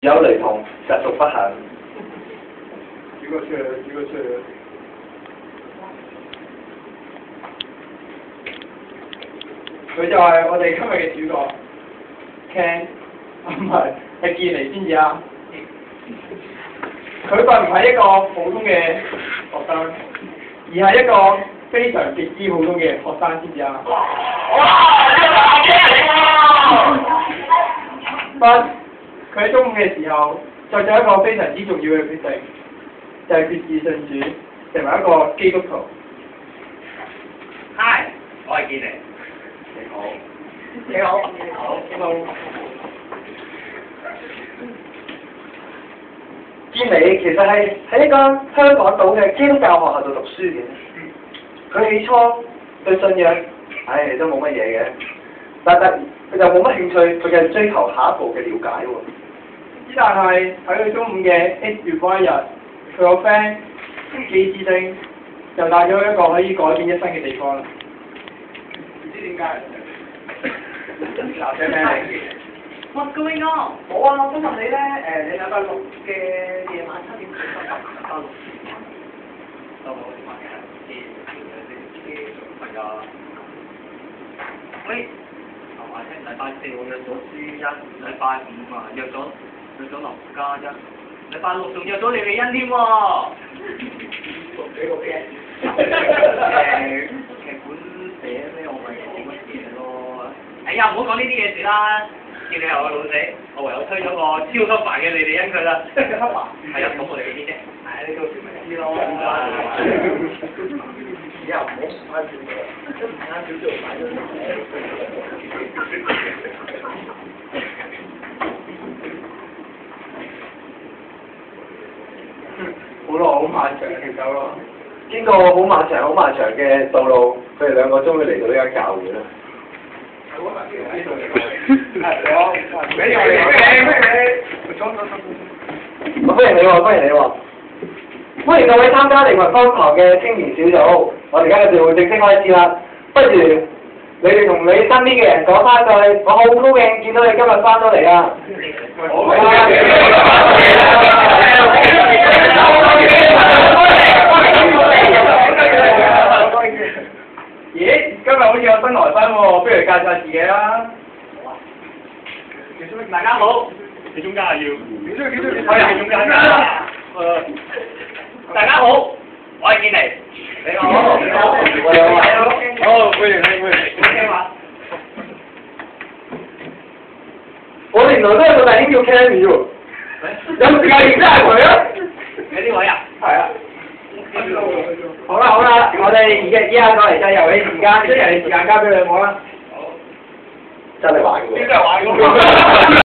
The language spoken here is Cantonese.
有雷同，實屬不幸。幾個出嚟？幾個出嚟？佢就係我哋今日嘅主角 Ken， 唔係健嚟先至啊！佢並唔係一個普通嘅學生，而係一個非常極之普通嘅學生先至啊！佢喺中午嘅時候作咗一個非常之重要嘅決定，就係決志信主，成為一個基督徒。Hi， 我係健嚟。你好。你好。Hello。健嚟其實係喺一間香港島嘅基督教學校度讀書嘅。佢起初對信仰，都冇乜嘢嘅，但係佢就冇乜興趣，佢就追求下一步嘅了解喎。但係喺佢中午嘅 X 月嗰一日，佢個 friend 紀志丁就帶咗一個可以改變一生嘅地方啦。唔知點解？嗱，寫咩？What's going on？冇啊，我想問你咧，你禮拜六嘅夜晚7點幾到禮拜六到我食飯嘅，係啊。喂，頭話聽禮拜4我約咗朱茵，禮拜5啊約咗劉嘉欣，禮拜6仲約咗李麗欣添喎。幾個 friend？ 劇本寫咩我咪講乜嘢咯。哎呀，唔好講呢啲嘢事啦，見你係我老死，我唯有推咗個超級煩嘅李麗欣佢啦。超級煩？係啊，咁我哋嗰啲啫。你到時咪知咯。以後唔好唔啱少少，都唔啱少少買咗好耐好漫長嘅走咯，經過好漫長嘅道路，佢哋兩個終於嚟到呢間教會啦。歡迎你喎！歡迎各位參加靈魂方堂嘅青年小組，我哋而家嘅聚會正式開始啦。不如你哋同你身邊嘅人講翻句，我好高興見到你今日翻到嚟啊！咦，今日好似有新來賓喎，不如介紹下自己啦。大家好，你中間係要？我係中間㗎。大家好，我係健嚟。你好。好，歡迎你。我哋原來都有個弟兄叫 Kenny 喎，有時間認真係佢啊！你呢位啊？係啊。好啦，我哋依家過嚟就遊戲時間，將遊戲時間交俾兩個啦。好。真係玩嘅喎。真係玩嘅喎。